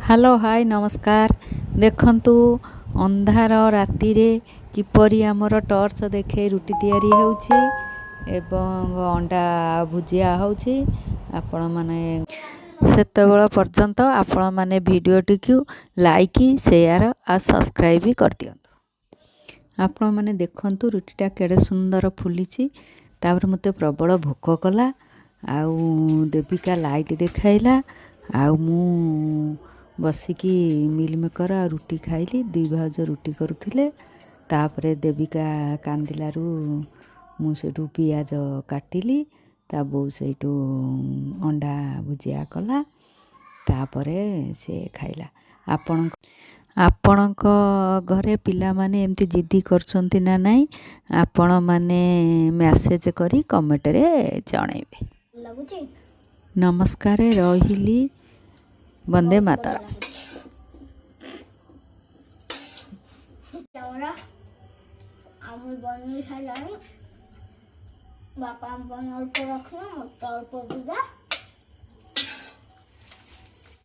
Hello hi नमस्कार। देखंतु अंधार राति रे किपरि आमर टॉर्च देखे रुटी तैयारी होउछि एवं अंडा भुजिया होउछि। आपण माने सेतेबेଳ पर्यंत आपण माने वीडियोटी को लाइक शेयर आ सब्सक्राइब कर दियंतु। आपण माने देखंतु रुटीटा केडे सुंदर फुलिछि। तापर मते प्रबल भोक कला आउ देविका लाइट देखाइला आउ मु बसिकी मिल मेकर रुटी खाइली। दुई भाज रुटी करुथिले तापरे देविका कांदिलारू मु सेठू पियाज काटिली ता बो सेठू अंडा भुजिया कला तापरे से खाइला। आपणक घरे पिला माने एमती जिद्दी करछंती ना नाही आपण माने मैसेज करी कमेंट रे जणैबे। नमस्कार रहिली। वंदे मातरम। बापा अल्प रखना, अल्प